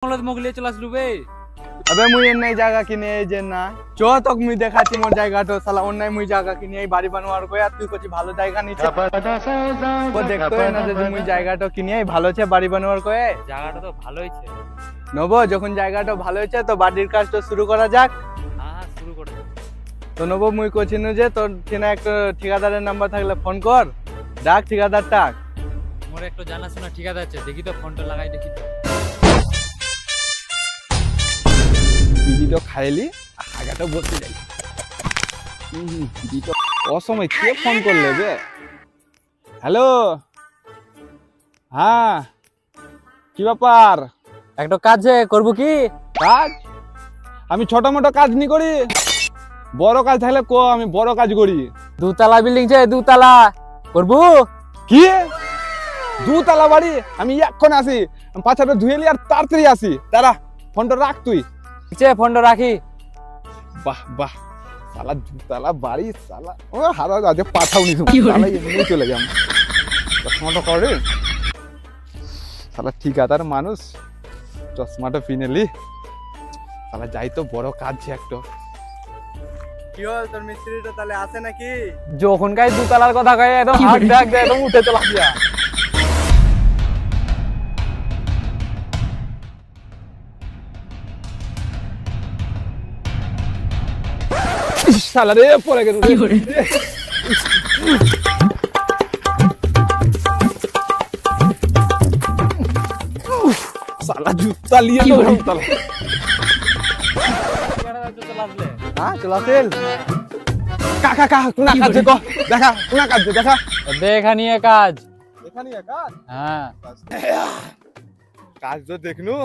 মোগলে চলে আসলু বে। अबे मुई नहीं जागा कि नहीं जे ना चो तक मुई देखाची मोर जायगा तो साला অন্যায় মুই জায়গা কিনে এই বাড়ি বানাবার কই আর তুই কইছি ভালো জায়গা নিছে ও দেখতো না যে মুই জায়গাটা কিনে এই ভালো আছে বাড়ি বানাবার কই জায়গাটা তো ভালো হইছে নবো যখন জায়গাটা ভালো হইছে তো বাড়ির কাজটা শুরু করা যাক হ্যাঁ শুরু করে দে তো নবো মুই কইছিনু যে তোর কিনা একটা ঠিকাদারের নাম্বার থাকলে ফোন কর ডাক ঠিকাদারটা মোর একটু জানা শোনা ঠিকাদার আছে দেখি তো ফোনটা লাগাই দেখি তো বিড়িটা খাইলি আগাটা বসে যাই বিড়িটা অসময় কে ফোন করলে বে হ্যালো হ্যাঁ কি ব্যাপার একটা কাজ করব কি কাজ আমি ছোট মোটো কাজ নি করি বড় কাজ থাকলে কো আমি বড় কাজ করি দুতলা বিল্ডিং আছে দুতলা করব কি দুতলা বাড়ি আমি এখন আসি পাছাটা ধুয়েলি আর তাড়াতাড়ি আসি দাঁড়া ফোনটা রাখ তুই ফোনটা রাখি বাহ বাহ সালা দুতলা বাড়ি সালা ও হারা আজ পাঠাওনি সালা এমনি চলে যাম চশমাটা করে সালা ঠিকাদার মানুষ চশমাটা পিনেলি সালা যাই তো বড় কাজ একটা কি হল তোর মিস্ত্রিটা তাহলে আছে নাকি যখন গাই দুতলার কথা কয় একদম হাত ডাক দে একদম উঠে চলা দিয়া শালা রে পড়ে গেল শালা জুতা লিয়ে তো উতলা হ্যাঁ চলাছেল কাকা কাকা কোনা কাজ কো দেখা কোনা কাজ দেখা দেখা নিয়ে কাজ এখানে কাজ হ্যাঁ কাজ তো দেখনু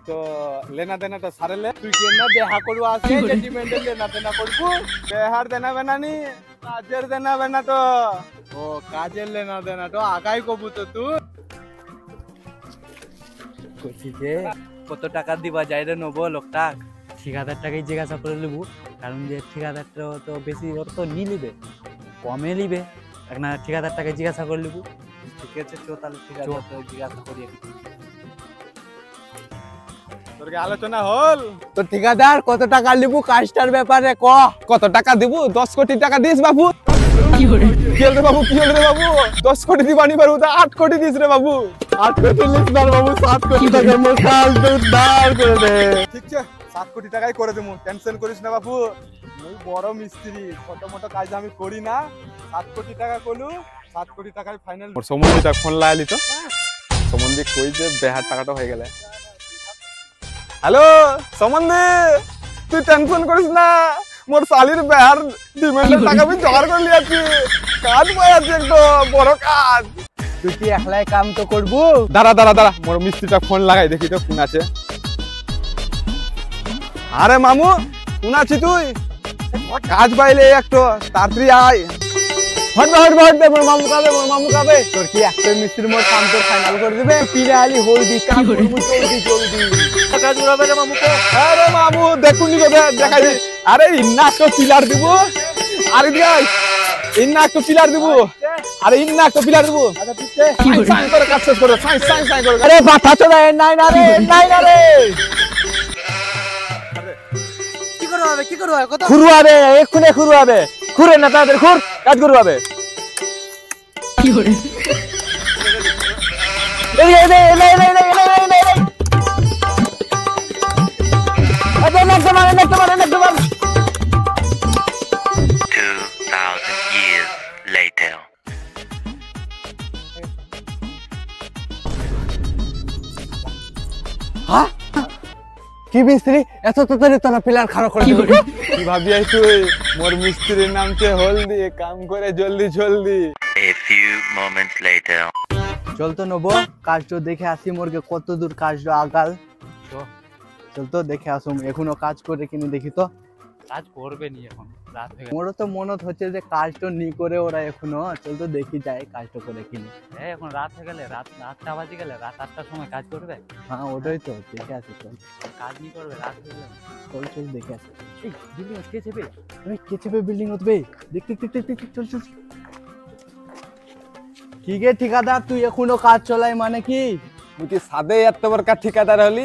তো লেনা দেনা তো সারেলে তুই কেনা বেহা করু আছে রেডিমেন্টে লেনা দেনা করবো বেহার দেনা বেনানি কাজের দেনা বেনা তো ও কাজের লেনা দেনা তো আগাই কবু তো তুই কইছি যে কত টাকা দিবা যাই রে নব লোকটা ঠিকাদার টাকাই জিজ্ঞাসা করে নেবো কারণ যে ঠিকাদারটা তো বেশি অত নি লিবে কমে লিবে না ঠিকাদার টাকাই জিজ্ঞাসা করে নেবো ঠিক আছে চো তাহলে ঠিকাদার তো জিজ্ঞাসা করি তোর কি আলোচনা হল তো ঠিকাদার কত টাকা লিবু কাজটার ব্যাপারে ক কত টাকা দিব 10 কোটি টাকা দিস বাবু কি হল রে বাবু কি হল রে বাবু 10 কোটি দিবানি পারু তা 8 কোটি দিস রে বাবু 8 কোটি লিস না বাবু 7 কোটি টাকা মোর কাজ তো উদ্ধার করে দে ঠিক আছে 7 কোটি টাকাই করে দেবো টেনশন করিস না বাবু মই বড় মিস্ত্রি ছোট মোটো কাজ আমি করি না 7 কোটি টাকা কলু 7 কোটি টাকায় ফাইনাল মোর সম্বন্ধীটা ফোন লাগালি তো সম্বন্ধী কই যে বেহার টাকাটা হয়ে গেলে হ্যালো সম্বন্ধী তুই টেনশন করিস না মোর শালির বেহার ডিমান্ডের টাকা আমি জোগাড় করে লিয়াছি কাজ পাইছি একটু বড় কাজ তুই কি একলাই কাম তো করবো দাঁড়া দাঁড়া দাঁড়া মোর মিস্ত্রিটা ফোন লাগাই দেখি তো কোন আছে আরে মামু কোন আছিস তুই কাজ পাইলে একটু তাড়াতাড়ি আয় হটবে মোর মামু কাবে তোর কি একটা মিস্ত্রি মোর কাম তো ফাইনাল করে দিবে পিলে আলি হলদি কাম করবো জলদি কাজ উড়াবে রে মামু আরে মামু দেখুনি গো দেখাই দে আরে ইন্না তো পিলার দিব আরে দিই ইন্না তো পিলার দিব আরে ইন্না তো পিলার দিব আচ্ছা ঠিক আছে সাইন করে কাজ শেষ করে সাইন করে আরে বাতা চলে নাই না রে কি করব কত খুরুয়াবে এক্ষুনি খুরুয়াবে খুরে না তাদের খুর কাজ করবে কি করে এই আরে নেক্সট মান 2000 years later হ্যাঁ কি মিস্ত্রি এত তাড়াতাড়ি তোরা পিলার খাড়া করে দিবি কি ভাবি আই তুই মোর মিস্ত্রির নামতে হলদি কাম করে জলদি a few moments later চল তো নব কাজটা দেখে আসি মোরকে কত দূর কাজটা আগাল চল তো দেখে আসুম এখনো কাজ করে কিনে দেখি তো কাজ করবে নি এখন রাত হয়ে মোর তো মনত হচ্ছে যে কাজটা নি করে ওরা এখনো চল তো দেখি যায় কাজটা করে কিনে এখন রাত হয়ে গেলে রাত 8টা বাজে গেলে রাত 8টার সময় কাজ করবে হ্যাঁ ওটাই তো দেখে আসি চল কাজ নি করবে রাত হয়ে গেলে চল দেখে আসি এই বিল্ডিং কে চেপে কে চেপে বিল্ডিং উঠবে দেখ চল কি গে ঠিকাদার তুই এখনো কাজ চলাই মানে কি মুই সাদে এত বড় ঠিকাদার হলি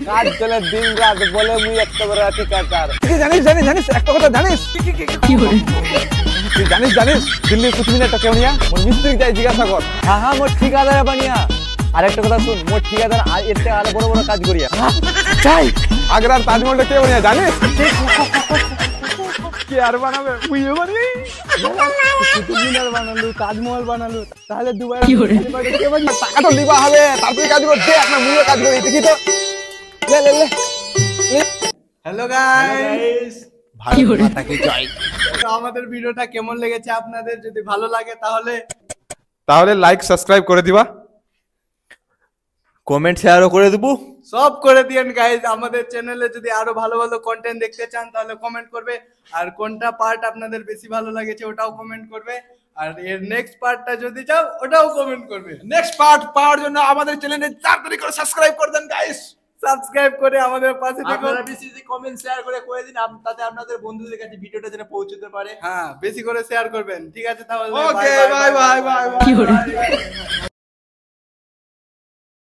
কাজ চলে দিন রাত বলে মুই এত বড় ঠিকাদার কি জানিস জানিস জানিস একটা কথা জানিস তুই জানিস জানিস দিল্লি কুছ মিনিট কেউ নিয়া মোর মিস্ত্রি যাই জিজ্ঞাসা কর হ্যাঁ হ্যাঁ মোর ঠিকাদার বানিয়া আরেকটা কথা শুন মোর ঠিকাদার এর থেকে আরো বড় বড় কাজ করিয়া চাই আগ্রার তাজমহলটা কেউ নিয়া জানিস কে আর বানাবে মুই বানাই কুতুব মিনার বানালু তাজমহল বানালু তাহলে দুবাই কে বানাবে টাকা তো লিবা হবে তারপরে কাজ করতে আপনার মুইও কাজ করি দেখি তো লে লে লে হ্যালো গাইস ভারত মাতা কি জয় তো আমাদের ভিডিওটা কেমন লেগেছে আপনাদের যদি ভালো লাগে তাহলে লাইক সাবস্ক্রাইব করে দিবা কমেন্ট শেয়ারও করে দেবো। সব করে দিয়েন গাইস আমাদের চ্যানেলে যদি আরো ভালো ভালো কন্টেন্ট দেখতে চান তাহলে কমেন্ট করবে আর কোনটা পার্ট আপনাদের বেশি ভালো লেগেছে ওটাও কমেন্ট করবে আর এর নেক্সট পার্টটা যদি চাও ওটাও কমেন্ট করবে নেক্সট পার্ট পাওয়ার জন্য আমাদের চ্যানেলে তাড়াতাড়ি করে সাবস্ক্রাইব করে দেন গাইস সাবস্ক্রাইব করে আমাদের পাশে থাকুন আপনারা বেশি কমেন্ট শেয়ার করে দিন তাতে আপনাদের বন্ধুদের কাছে ভিডিওটা যেন পৌঁছতে পারে। হ্যাঁ বেশি করে শেয়ার করবেন ঠিক আছে তাহলে okay bye bye bye bye